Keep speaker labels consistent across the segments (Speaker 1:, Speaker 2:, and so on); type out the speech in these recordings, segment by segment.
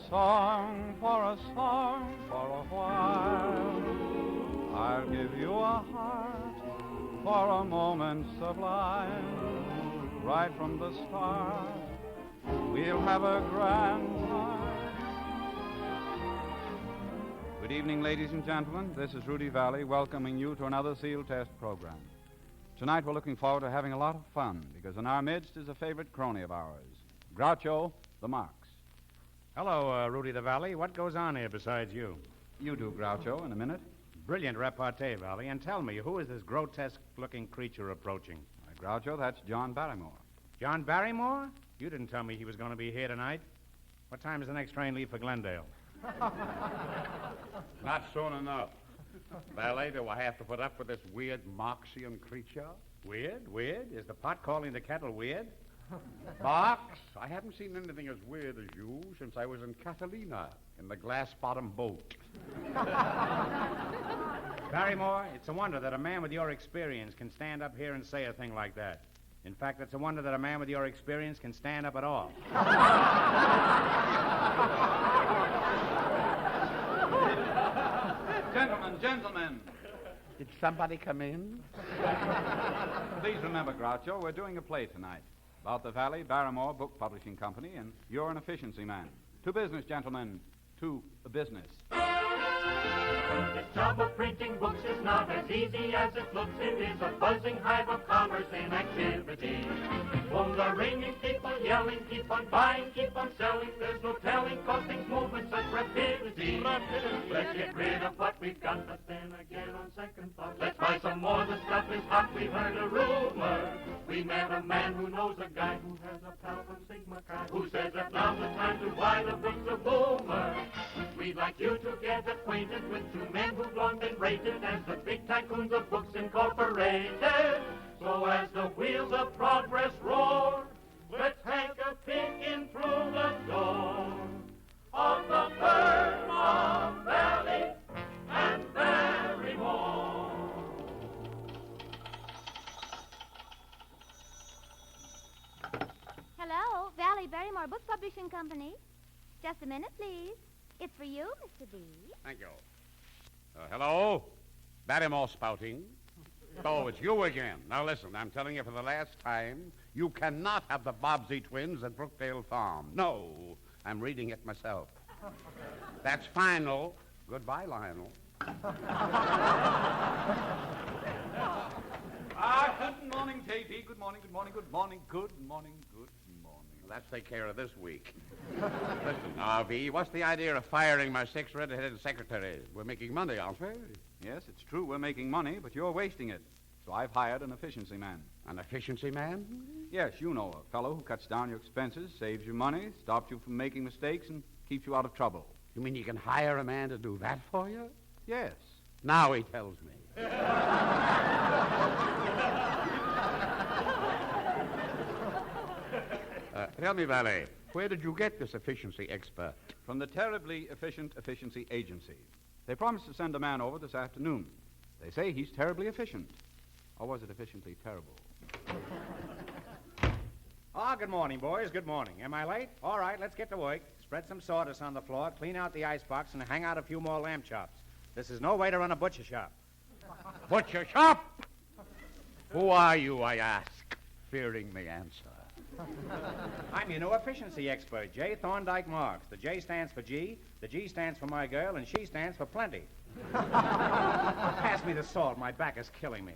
Speaker 1: song, for a while. I'll give you a heart for a moment sublime. Right from the start, we'll have a grand time. Good evening, ladies and gentlemen. This is Rudy Valley welcoming you to another Seal Test program. Tonight we're looking forward to having a lot of fun because in our midst is a favorite crony of ours, Groucho, the Marx.
Speaker 2: Hello, Rudy the Valley. What goes on here besides you?
Speaker 1: You do, Groucho, in a minute.
Speaker 2: Brilliant repartee, Valley. And tell me, who is this grotesque-looking creature approaching?
Speaker 1: Groucho, that's John Barrymore.
Speaker 2: John Barrymore? You didn't tell me he was going to be here tonight. What time does the next train leave for Glendale?
Speaker 3: Not soon enough. Valet, do I have to put up with this weird Marxian creature?
Speaker 2: Weird? Weird? Is the pot calling the kettle weird?
Speaker 3: Marx? I haven't seen anything as weird as you since I was in Catalina in the glass-bottom boat.
Speaker 2: Barrymore, it's a wonder that a man with your experience can stand up here and say a thing like that. In fact, it's a wonder that a man with your experience can stand up at all.
Speaker 1: Gentlemen.
Speaker 3: Did somebody come in?
Speaker 1: Please remember, Groucho, we're doing a play tonight about the Valley Barrymore Book Publishing Company, and you're an efficiency man. To business, gentlemen. To business.
Speaker 4: The job of printing books is not as easy as it looks. It is a buzzing hive of commerce in activity. Phones are ringing, people yelling, keep on buying, keep on selling. There's no telling, cause things move with such rapidity. Let's get rid of what we've got, but then again on second thought, let's buy some more. The stuff is hot, we heard a rumor. We met a man who knows a guy who has a pal from Sigma Chi, who says that now's the time to buy the books of Boomer. We'd like you to get acquainted with two men who've long been rated as the big tycoons of Books Incorporated. So as the wheels of progress roar, let's hang a peek in through the door of the firm of Valley and Barrymore.
Speaker 5: Hello, Valley Barrymore Book Publishing Company. Just a minute, please. It's for you, Mr. B.
Speaker 3: Thank you. Hello? Barrymore spouting. Oh, it's you again. Now, listen, I'm telling you for the last time, you cannot have the Bobbsey twins at Brookdale Farm. No, I'm reading it myself. That's final. Goodbye, Lionel.
Speaker 1: Good morning, J.D. Good morning, good morning, good morning, good morning, good morning.
Speaker 3: Let's take care of this week. Listen, R.V., what's the idea of firing my 6 red-headed secretaries? We're making money, aren't we?
Speaker 1: Yes, it's true we're making money, but you're wasting it. So I've hired an efficiency man.
Speaker 3: An efficiency man?
Speaker 1: Yes, you know, a fellow who cuts down your expenses, saves you money, stops you from making mistakes, and keeps you out of trouble.
Speaker 3: You mean you can hire a man to do that for you?
Speaker 1: Yes.
Speaker 3: Now he tells me. Tell me, Valet, where did you get this efficiency expert?
Speaker 1: From the terribly efficient efficiency agency. They promised to send a man over this afternoon. They say he's terribly efficient. Or was it efficiently terrible?
Speaker 2: Good morning, boys. Good morning. Am I late? All right, let's get to work. Spread some sawdust on the floor, clean out the icebox, and hang out a few more lamb chops. This is no way to run a butcher shop.
Speaker 3: Butcher shop? Who are you, I ask, fearing the answer?
Speaker 2: I'm your new efficiency expert, J. Thorndike Marks. The J stands for G, the G stands for my girl, and she stands for plenty. Pass me the salt. My back is killing me.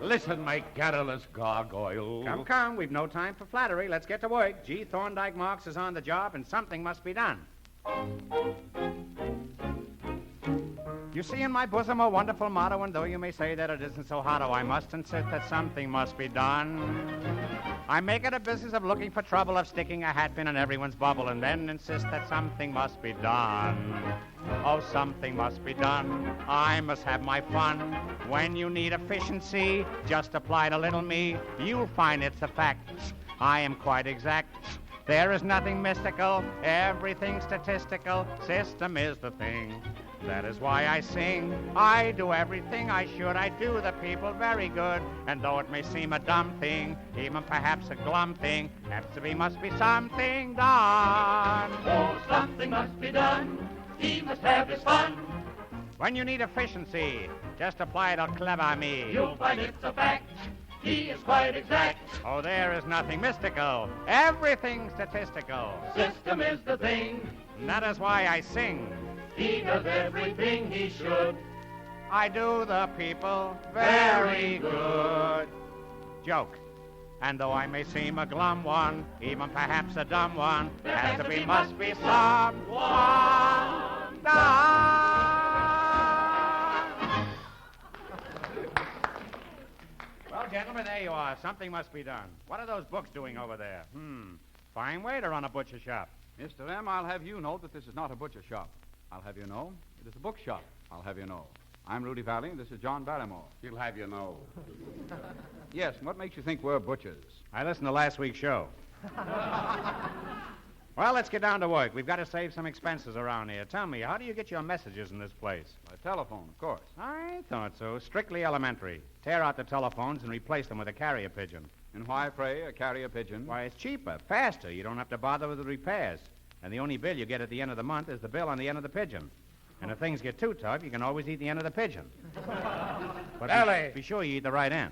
Speaker 3: Listen, my garrulous gargoyle.
Speaker 2: Come. We've no time for flattery. Let's get to work. G. Thorndike Marks is on the job, and something must be done. You see in my bosom a wonderful motto, and though you may say that it isn't so hot, I must insist that something must be done. I make it a business of looking for trouble, of sticking a hat pin in everyone's bubble, and then insist that something must be done. Oh, something must be done. I must have my fun. When you need efficiency, just apply to little me. You'll find it's a fact. I am quite exact. There is nothing mystical, everything statistical. System is the thing. That is why I sing. I do everything I should. I do the people very good. And though it may seem a dumb thing, even perhaps a glum thing, there must be something done.
Speaker 4: Oh, something must be done. He must have his fun.
Speaker 2: When you need efficiency, just apply to clever me.
Speaker 4: You'll find it's a fact. He is quite exact.
Speaker 2: Oh, there is nothing mystical. Everything statistical.
Speaker 4: System is the thing.
Speaker 2: And that is why I sing.
Speaker 4: He does everything he should.
Speaker 2: I do the people very good. Joke. And though I may seem a glum one, even perhaps a dumb one,
Speaker 4: There
Speaker 2: has
Speaker 4: has
Speaker 2: to
Speaker 4: to
Speaker 2: be,
Speaker 4: be,
Speaker 2: must be someone done. Well, gentlemen, there you are. Something must be done. What are those books doing over there? Fine way to run a butcher shop.
Speaker 1: Mr. M., I'll have you know that this is not a butcher shop. I'll have you know it is a bookshop. I'll have you know. I'm Rudy Valley, and this is John Barrymore.
Speaker 3: He'll have you know.
Speaker 1: Yes, and what makes you think we're butchers?
Speaker 2: I listened to last week's show. Well, let's get down to work. We've got to save some expenses around here. Tell me, how do you get your messages in this place?
Speaker 1: By telephone, of course.
Speaker 2: I thought so. Strictly elementary. Tear out the telephones and replace them with a carrier pigeon.
Speaker 1: And why, pray, a carrier pigeon?
Speaker 2: Why, it's cheaper, faster. You don't have to bother with the repairs. And the only bill you get at the end of the month is the bill on the end of the pigeon. And if things get too tough, you can always eat the end of the pigeon. But be sure you eat the right end.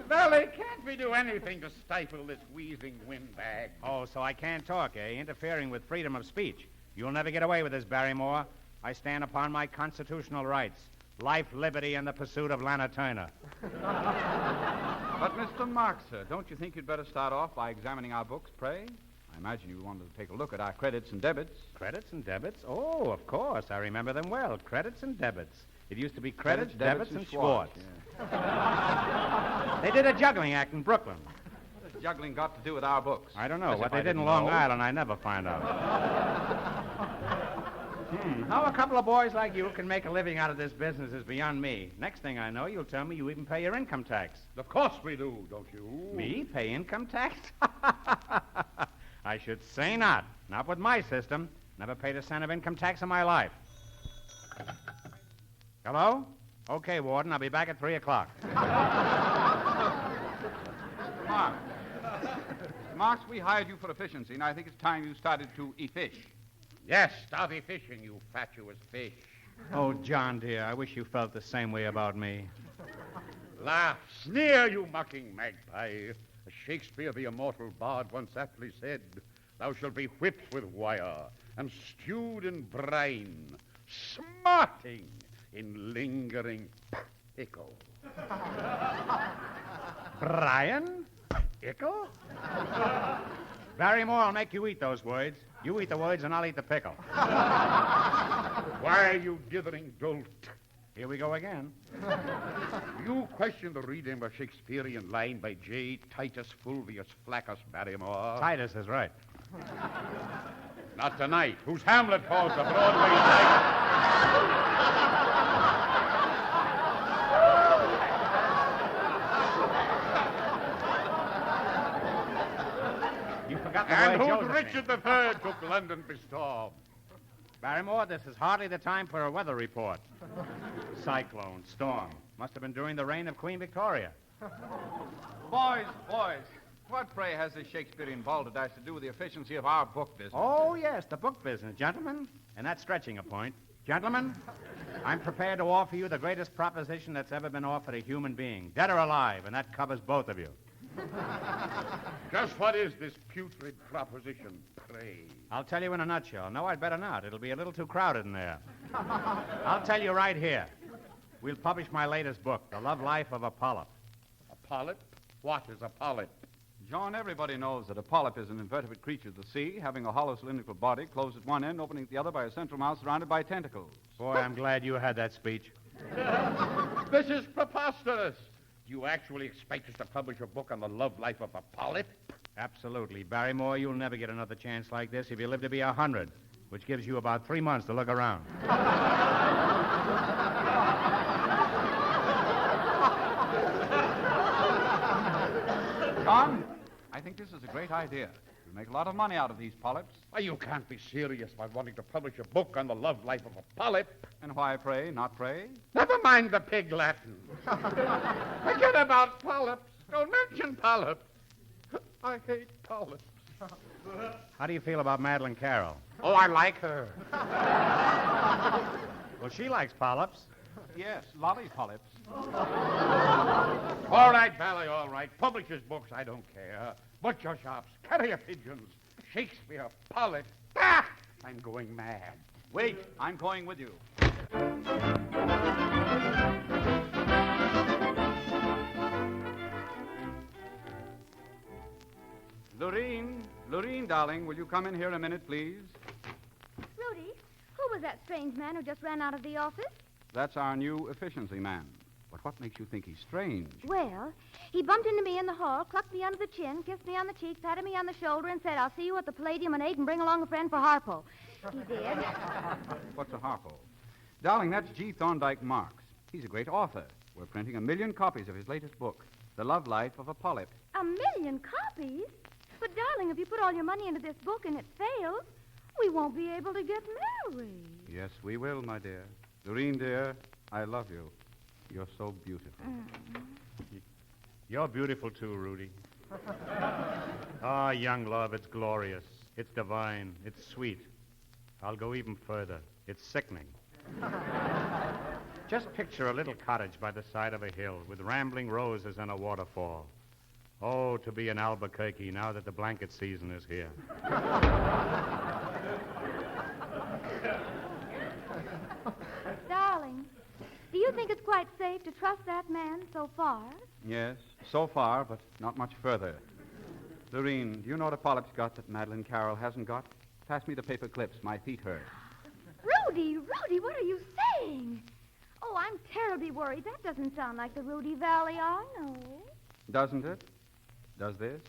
Speaker 3: Valley, can't we do anything to stifle this wheezing windbag?
Speaker 2: Oh, so I can't talk, eh? Interfering with freedom of speech. You'll never get away with this, Barrymore. I stand upon my constitutional rights. Life, liberty, and the pursuit of Lana Turner.
Speaker 1: But, Mr. Marks, sir, don't you think you'd better start off by examining our books, pray? I imagine you wanted to take a look at our credits and debits.
Speaker 2: Credits and debits? Oh, of course. I remember them well. Credits and debits. It used to be credits, debits, and Schwartz.
Speaker 1: Yeah.
Speaker 2: They did a juggling act in Brooklyn.
Speaker 1: What has juggling got to do with our books?
Speaker 2: I don't know.
Speaker 1: As
Speaker 2: What
Speaker 1: if
Speaker 2: they
Speaker 1: I
Speaker 2: did in
Speaker 1: didn't
Speaker 2: Long
Speaker 1: know.
Speaker 2: Island, I never find out. How a couple of boys like you can make a living out of this business is beyond me. Next thing I know, you'll tell me you even pay your income tax.
Speaker 3: Of course we do, don't you?
Speaker 2: Me pay income tax? I should say not. Not with my system. Never paid a cent of income tax in my life. Hello? Okay, Warden, I'll be back at 3 o'clock.
Speaker 1: Marks. Marks, we hired you for efficiency, and I think it's time you started to effish.
Speaker 3: Yes, start fishing, you fatuous fish.
Speaker 2: Oh, John, dear, I wish you felt the same way about me.
Speaker 3: Laugh, sneer, you mocking magpie. As Shakespeare, the immortal bard, once aptly said, thou shalt be whipped with wire and stewed in brine, smarting in lingering pickle.
Speaker 2: Brian? Pickle? Barrymore, I'll make you eat those words. You eat the words and I'll eat the pickle.
Speaker 3: Why, you dithering dolt?
Speaker 2: Here we go again.
Speaker 3: You question the reading of a Shakespearean line by J. Titus Fulvius Flaccus Barrymore.
Speaker 2: Titus is right.
Speaker 3: Not tonight. Whose Hamlet calls the Broadway night.
Speaker 2: You forgot the
Speaker 3: And
Speaker 2: word
Speaker 3: whose
Speaker 2: Josephine.
Speaker 3: Richard III took London by storm.
Speaker 2: Barrymore, this is hardly the time for a weather report. Cyclone, storm. Must have been during the reign of Queen Victoria.
Speaker 1: Boys, what, pray, has this Shakespearean balderdash to do with the efficiency of our book business?
Speaker 2: Oh, yes, the book business, gentlemen. And that's stretching a point. Gentlemen, I'm prepared to offer you the greatest proposition that's ever been offered a human being, dead or alive, and that covers both of you.
Speaker 3: Just what is this putrid proposition, pray?
Speaker 2: I'll tell you in a nutshell. No, I'd better not. It'll be a little too crowded in there. I'll tell you right here. We'll publish my latest book, The Love Life of a Polyp.
Speaker 3: A polyp? What is a polyp?
Speaker 1: John, everybody knows that a polyp is an invertebrate creature of the sea, having a hollow cylindrical body closed at one end, opening at the other by a central mouth surrounded by tentacles.
Speaker 2: Boy, I'm glad you had that speech.
Speaker 3: This is preposterous. Do you actually expect us to publish a book on the love life of a polyp?
Speaker 2: Absolutely. Barrymore, you'll never get another chance like this if you live to be 100, which gives you about 3 months to look around.
Speaker 1: John, I think this is a great idea. You'll make a lot of money out of these polyps.
Speaker 3: Why, you can't be serious about wanting to publish a book on the love life of a polyp.
Speaker 1: And why pray, not pray?
Speaker 3: Never mind the pig Latin. Forget about polyps. Don't mention polyps. I hate polyps.
Speaker 2: How do you feel about Madeline Carroll?
Speaker 3: Oh, I like her.
Speaker 2: Well, she likes polyps.
Speaker 1: Yes, lolly polyps.
Speaker 3: All right, Valley, all right. Publish his books, I don't care. Butcher shops, carrier pigeons, Shakespeare, polyps. Ah! I'm going mad.
Speaker 1: Wait, I'm going with you. Lureen, darling, will you come in here a minute, please?
Speaker 5: Rudy, who was that strange man who just ran out of the office?
Speaker 1: That's our new efficiency man. But what makes you think he's strange?
Speaker 5: Well, he bumped into me in the hall, clucked me under the chin, kissed me on the cheek, patted me on the shoulder, and said, "I'll see you at the Palladium at 8 and bring along a friend for Harpo." He did.
Speaker 1: What's a Harpo? Darling, that's G. Thorndike Marks. He's a great author. We're printing 1 million copies of his latest book, The Love Life of a Polyp.
Speaker 5: 1 million copies? But, darling, if you put all your money into this book and it fails, we won't be able to get married.
Speaker 1: Yes, we will, my dear. Lureen, dear, I love you. You're so beautiful.
Speaker 2: You're beautiful, too, Rudy. Ah, young love, it's glorious. It's divine. It's sweet. I'll go even further. It's sickening. Just picture a little cottage by the side of a hill with rambling roses and a waterfall. Oh, to be in Albuquerque now that the blanket season is here.
Speaker 5: Darling, do you think it's quite safe to trust that man so far?
Speaker 1: Yes, so far, but not much further. Lureen, do you know what a polyp's got that Madeline Carroll hasn't got? Pass me the paper clips. My feet hurt.
Speaker 5: Rudy, what are you saying? Oh, I'm terribly worried. That doesn't sound like the Rudy Valley I know.
Speaker 1: Doesn't it? Does this?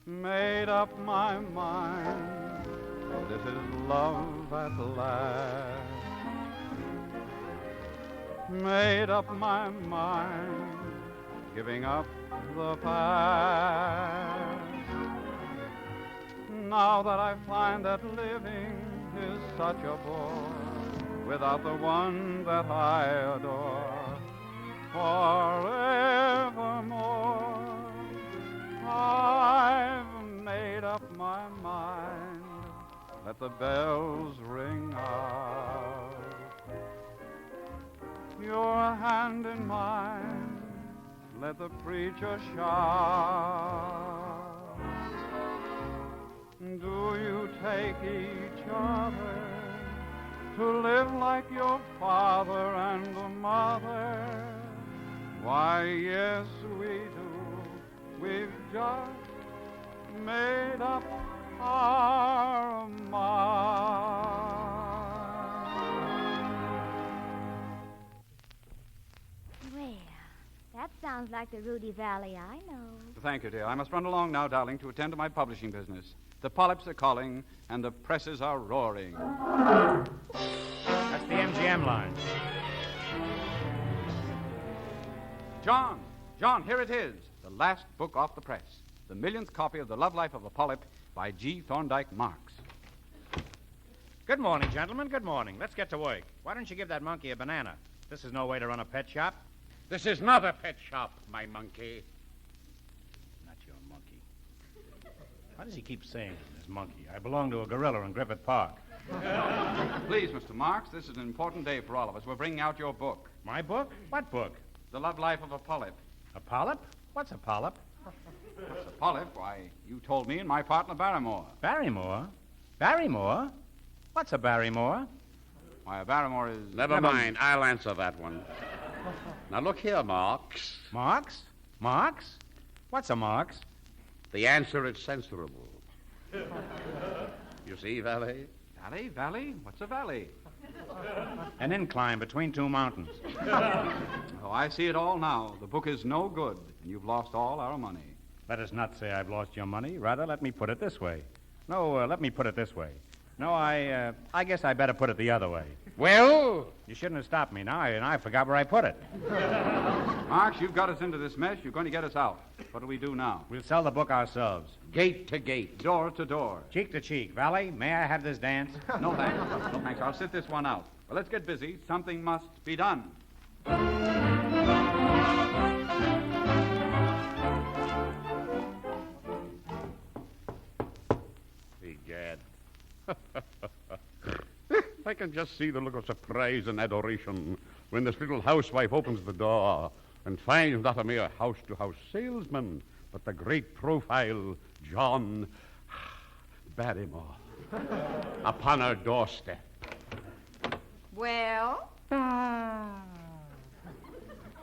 Speaker 1: Made up my mind. This is love at last. Made up my mind. Giving up the past. Now that I find that living is such a bore without the one that I adore forevermore. I've made up my mind. Let the bells ring out. Your hand in mine. Let the preacher shout. Do you take each other to live like your father and mother? Why, yes, we do. We've just made up our mind.
Speaker 5: Well, that sounds like the Rudy Valley I know.
Speaker 1: Thank you, dear. I must run along now, darling, to attend to my publishing business. The polyps are calling, and the presses are roaring.
Speaker 2: That's the MGM line.
Speaker 1: John, here it is. The last book off the press. The millionth copy of The Love Life of a Polyp by G. Thorndike Marks.
Speaker 2: Good morning, gentlemen. Good morning. Let's get to work. Why don't you give that monkey a banana? This is no way to run a pet shop.
Speaker 3: This is not a pet shop, my monkey.
Speaker 2: Not your monkey. Why does he keep saying this monkey? I belong to a gorilla in Griffith Park.
Speaker 1: Please, Mr. Marks, this is an important day for all of us. We're bringing out your book,
Speaker 2: My book? What book?
Speaker 1: The Love Life of a Polyp.
Speaker 2: A polyp? What's a polyp?
Speaker 1: What's a polyp? Why, you told me and my partner Barrymore.
Speaker 2: Barrymore? Barrymore? What's a Barrymore?
Speaker 1: Why, a Barrymore is...
Speaker 3: Never mind. I'll answer that one. Now, look here, Marks.
Speaker 2: Marks? Marks? What's a Marks?
Speaker 3: The answer is censorable. You see, Valley?
Speaker 1: Valley? What's a valley?
Speaker 2: An incline between two mountains.
Speaker 1: Oh, I see it all now. The book is no good, and you've lost all our money.
Speaker 2: Let us not say I've lost your money. Rather, let me put it this way. No, let me put it this way. No, I guess I better put it the other way.
Speaker 3: Well?
Speaker 2: You shouldn't have stopped me now, and I forgot where I put it.
Speaker 1: Marks, you've got us into this mess. You're going to get us out. What'll we do now?
Speaker 2: We'll sell the book ourselves.
Speaker 3: Gate to gate.
Speaker 1: Door to door.
Speaker 2: Cheek to cheek. Valley, may I have this dance?
Speaker 1: No, thanks. No, thanks. I'll sit this one out. Well, let's get busy. Something must be done.
Speaker 3: Egad. I can just see the look of surprise and adoration when this little housewife opens the door and finds not a mere house-to-house salesman, but the great profile John Barrymore upon her doorstep.
Speaker 6: Well?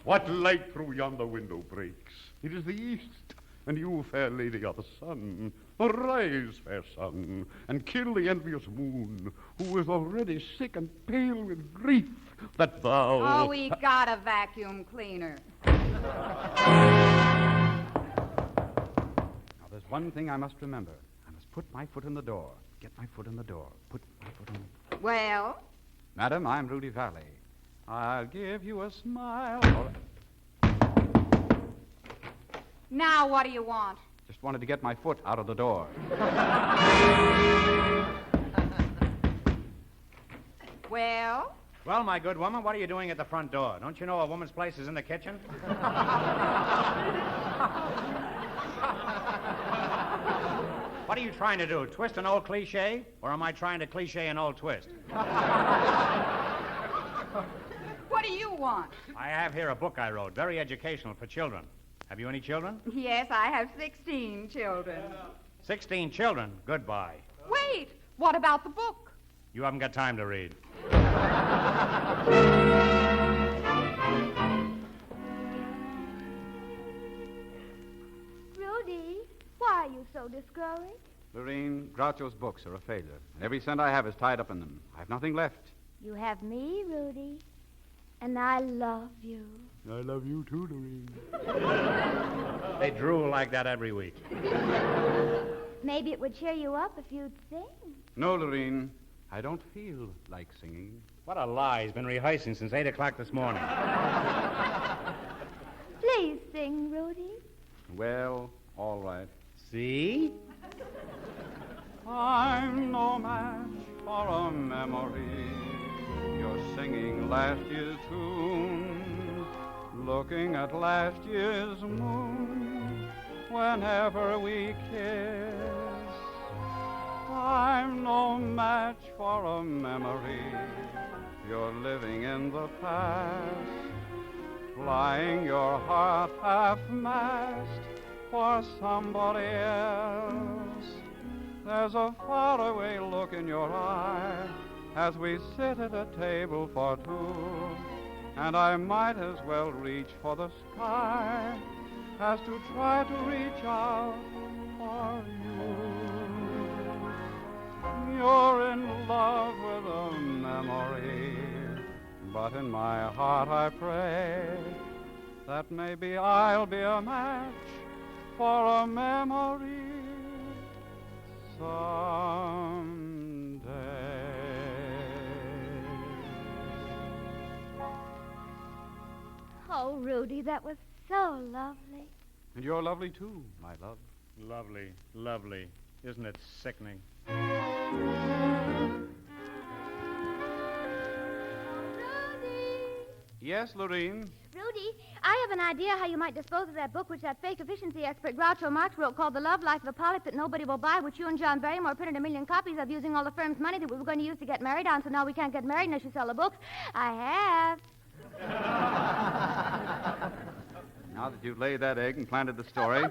Speaker 3: What light through yonder window breaks? It is the east, and you, fair lady, are the sun. Arise, fair sun, and kill the envious moon, who is already sick and pale with grief that thou...
Speaker 6: Oh, we got a vacuum cleaner.
Speaker 1: Now, there's one thing I must remember. I must put my foot in the door. Get my foot in the door. Put my foot in the...
Speaker 6: Well?
Speaker 1: Madam, I'm Rudy Valley. I'll give you a smile.
Speaker 6: Now what do you want?
Speaker 1: Just wanted to get my foot out of the door.
Speaker 6: Well?
Speaker 2: Well, my good woman, what are you doing at the front door? Don't you know a woman's place is in the kitchen? What are you trying to do? Twist an old cliche? Or am I trying to cliche an old twist?
Speaker 6: What do you want?
Speaker 2: I have here a book I wrote, very educational for children. Have you any children?
Speaker 6: Yes, I have 16 children.
Speaker 2: 16 children? Goodbye.
Speaker 6: Wait, what about the book?
Speaker 2: You haven't got time to read.
Speaker 5: Rudy, why are you so discouraged?
Speaker 1: Lorene, Groucho's books are a failure. And every cent I have is tied up in them. I have nothing left.
Speaker 5: You have me, Rudy. And I love you.
Speaker 3: I love you too, Lorene.
Speaker 2: They drool like that every week.
Speaker 5: Maybe it would cheer you up if you'd sing.
Speaker 1: No, Lorene, I don't feel like singing.
Speaker 2: What a lie. He's been rehearsing since 8 o'clock this morning.
Speaker 5: Please sing, Rudy.
Speaker 1: Well, all right.
Speaker 2: See?
Speaker 1: I'm no match for a memory. You're singing last year's tune, looking at last year's moon whenever we kiss. I'm no match for a memory. You're living in the past, flying your heart half-mast for somebody else. There's a faraway look in your eye as we sit at a table for two, and I might as well reach for the sky as to try to reach out for you. You're in love with a memory, but in my heart I pray that maybe I'll be a match for a memory someday.
Speaker 5: Oh, Rudy, that was so lovely.
Speaker 1: And you're lovely, too, my love.
Speaker 2: Lovely, lovely. Isn't it sickening?
Speaker 5: Rudy!
Speaker 1: Yes, Lorene?
Speaker 5: Rudy, I have an idea how you might dispose of that book which that fake efficiency expert Groucho Marx wrote called The Love Life of a Polyp That Nobody Will Buy, which you and John Barrymore printed 1 million copies of using all the firm's money that we were going to use to get married on, so now we can't get married unless you sell the books. I have.
Speaker 1: Now that you've laid that egg and planted the story,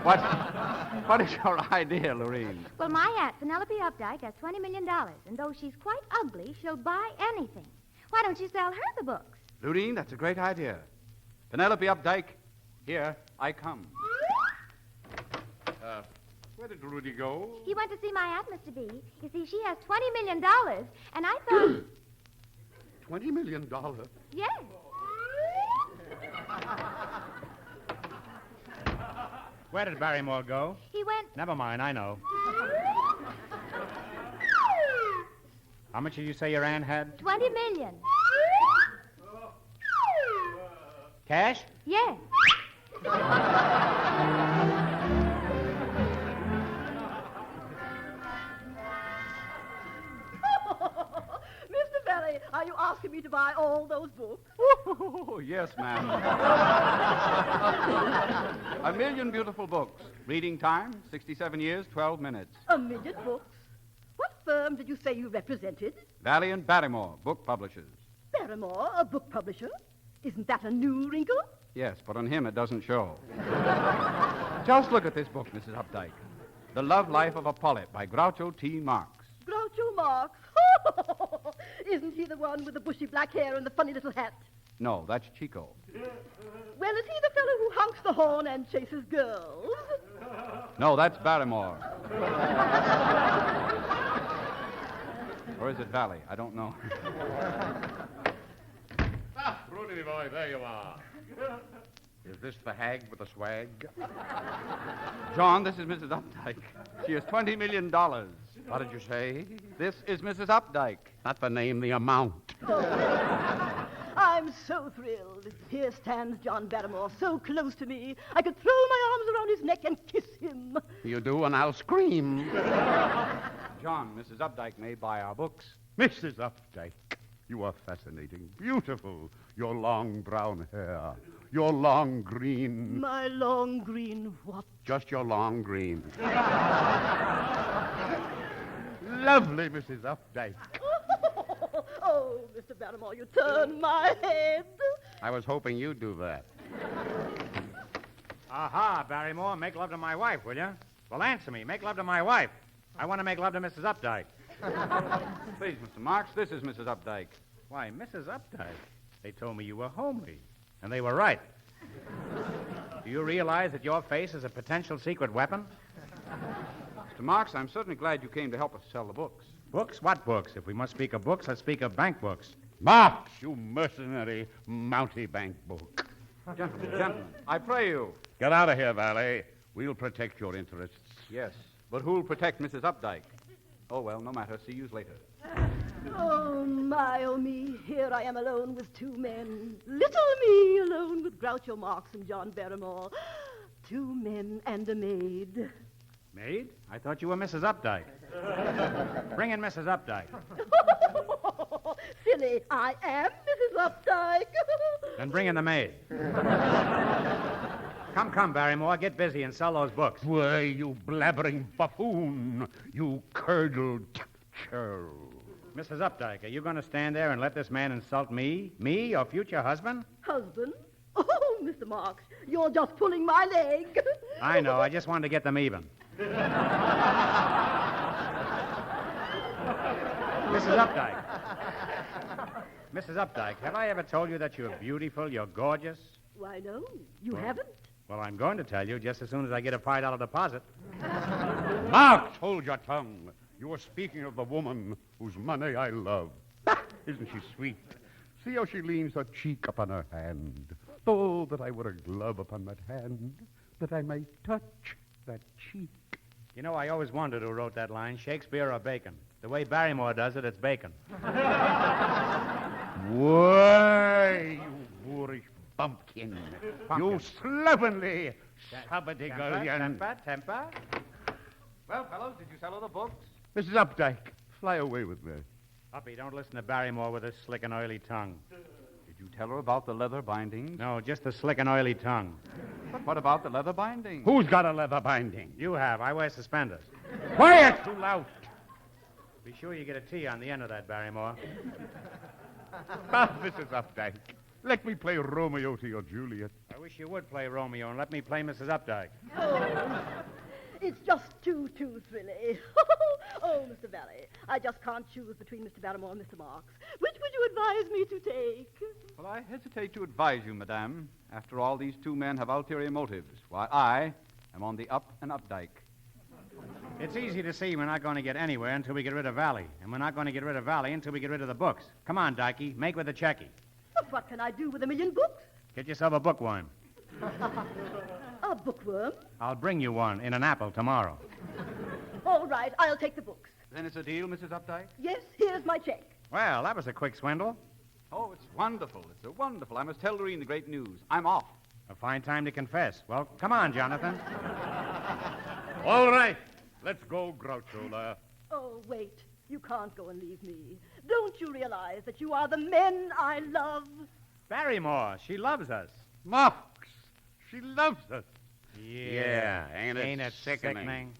Speaker 1: what is your idea, Lorene?
Speaker 5: Well, my aunt, Penelope Updike, has $20 million, and though she's quite ugly, she'll buy anything. Why don't you sell her the books?
Speaker 1: Lorene, that's a great idea. Penelope Updike, here I come. Where did Rudy go?
Speaker 5: He went to see my aunt, Mr. B. You see, she has $20 million, and I thought...
Speaker 3: $20 million?
Speaker 5: Yes.
Speaker 2: Where did Barrymore go?
Speaker 5: He went...
Speaker 2: Never mind, I know. How much did you say your aunt had?
Speaker 5: $20 million.
Speaker 2: Cash?
Speaker 5: Yes.
Speaker 7: Mr. Valley, are you asking me to buy all those books?
Speaker 1: Oh, yes, ma'am. 1,000,000 beautiful books. Reading time, 67 years, 12 minutes.
Speaker 7: 1,000,000 books? What firm did you say you represented?
Speaker 1: Valley and Barrymore, book publishers.
Speaker 7: Barrymore, a book publisher? Isn't that a new wrinkle?
Speaker 1: Yes, but on him it doesn't show. Just look at this book, Mrs. Updike. The Love Life of a Polyp by Groucho T. Marx.
Speaker 7: Groucho Marx. Isn't he the one with the bushy black hair and the funny little hat?
Speaker 1: No, that's Chico.
Speaker 7: Well, is he the fellow who honks the horn and chases girls?
Speaker 1: No, that's Barrymore. Or is it Valley? I don't know.
Speaker 3: Rudy, boy, there you are. Is this the hag with the swag?
Speaker 1: John, this is Mrs. Updike. She has $20 million.
Speaker 3: What did you say?
Speaker 1: This is Mrs. Updike.
Speaker 3: Not the name, the amount.
Speaker 7: I'm so thrilled. Here stands John Barrymore, so close to me. I could throw my arms around his neck and kiss him.
Speaker 3: You do, and I'll scream.
Speaker 1: John, Mrs. Updike may buy our books.
Speaker 3: Mrs. Updike, you are fascinating, beautiful. Your long brown hair, your long green...
Speaker 7: My long green what?
Speaker 3: Just your long green. Lovely, Mrs. Updike.
Speaker 7: Oh, Mr. Barrymore, you turn my head.
Speaker 3: I was hoping you'd do that.
Speaker 2: Aha, Barrymore, make love to my wife, will you? Well, answer me. Make love to my wife. I want to make love to Mrs. Updike.
Speaker 1: Please, Mr. Marx, this is Mrs. Updike.
Speaker 2: Why, Mrs. Updike, they told me you were homely, and they were right. Do you realize that your face is a potential secret weapon?
Speaker 1: Mr. Marx, I'm certainly glad you came to help us sell the books.
Speaker 2: Books? What books? If we must speak of books, let's speak of bank books.
Speaker 3: Marx, you mercenary mountebank book.
Speaker 1: Gentlemen, I pray you.
Speaker 3: Get out of here, Valley. We'll protect your interests.
Speaker 1: Yes, but who'll protect Mrs. Updike? Oh, well, no matter. See you later.
Speaker 7: Oh, my, oh, me. Here I am alone with two men. Little me alone with Groucho Marx and John Barrymore. 2 men and a maid.
Speaker 2: Maid? I thought you were Mrs. Updike. Bring in Mrs. Updike.
Speaker 7: Silly, I am Mrs. Updike.
Speaker 2: Then bring in the maid. Come, Barrymore. Get busy and sell those books.
Speaker 3: Why, you blabbering buffoon, you curdled churl.
Speaker 2: Mrs. Updike, are you going to stand there and let this man insult me? Me, your future husband?
Speaker 7: Husband? Oh, Mr. Marx, you're just pulling my leg.
Speaker 2: I know. I just wanted to get them even. Mrs. Updike. Mrs. Updike, have I ever told you that you're beautiful, you're gorgeous?
Speaker 7: Why, no, you haven't.
Speaker 2: Well, I'm going to tell you just as soon as I get a $5 deposit.
Speaker 3: Marx, hold your tongue. You were speaking of the woman whose money I love. Isn't she sweet? See how she leans her cheek upon her hand. Oh, that I were a glove upon that hand, that I might touch that cheek.
Speaker 2: You know, I always wondered who wrote that line, Shakespeare or Bacon. The way Barrymore does it, it's Bacon.
Speaker 3: Why, you boorish bumpkin. You slovenly sabbatigalian.
Speaker 2: Temper.
Speaker 1: Well, fellows, did you sell all the books?
Speaker 3: Mrs. Updike, fly away with me.
Speaker 2: Uppy, don't listen to Barrymore with his slick and oily tongue.
Speaker 1: Did you tell her about the leather bindings?
Speaker 2: No, just the slick and oily tongue.
Speaker 1: But what about the leather bindings?
Speaker 3: Who's got a leather binding?
Speaker 2: You have. I wear suspenders.
Speaker 3: Quiet, you lout.
Speaker 2: Be sure you get a T on the end of that, Barrymore.
Speaker 3: Mrs. Updike, let me play Romeo to your Juliet.
Speaker 2: I wish you would play Romeo and let me play Mrs. Updike.
Speaker 7: Oh, it's just too thrilly. Oh, Mr. Valley, I just can't choose between Mr. Barrymore and Mr. Marx. Which would you advise me to take?
Speaker 1: Well, I hesitate to advise you, madame. After all, these 2 men have ulterior motives, while I am on the up and Updike.
Speaker 2: It's easy to see we're not going to get anywhere until we get rid of Valley. And we're not going to get rid of Valley until we get rid of the books. Come on, Dikey, make with the checky.
Speaker 7: But what can I do with 1,000,000 books?
Speaker 2: Get yourself a bookworm.
Speaker 7: A bookworm?
Speaker 2: I'll bring you one in an apple tomorrow.
Speaker 7: All right, I'll take the books.
Speaker 1: Then it's a deal, Mrs. Updike?
Speaker 7: Yes, here's my check.
Speaker 2: Well, that was a quick swindle.
Speaker 1: Oh, it's wonderful. It's so wonderful. I must tell Lorene the great news. I'm off.
Speaker 2: A fine time to confess. Well, come on, Jonathan.
Speaker 3: All right. Let's go, Groucho.
Speaker 7: Oh, wait. You can't go and leave me. Don't you realize that you are the men I love?
Speaker 2: Barrymore, she loves us.
Speaker 3: Marks, she loves us.
Speaker 2: Yeah,
Speaker 3: ain't it
Speaker 2: sickening?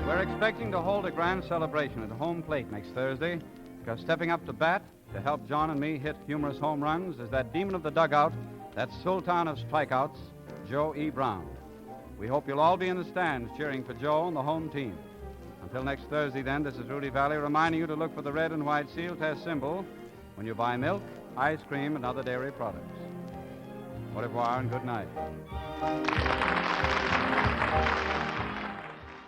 Speaker 1: We're expecting to hold a grand celebration at the home plate next Thursday, because stepping up to bat to help John and me hit humorous home runs is that demon of the dugout, that sultan of strikeouts, Joe E. Brown. We hope you'll all be in the stands cheering for Joe and the home team. Until next Thursday, then, this is Rudy Valley reminding you to look for the red and white seal test symbol when you buy milk, ice cream, and other dairy products. Au revoir and good night.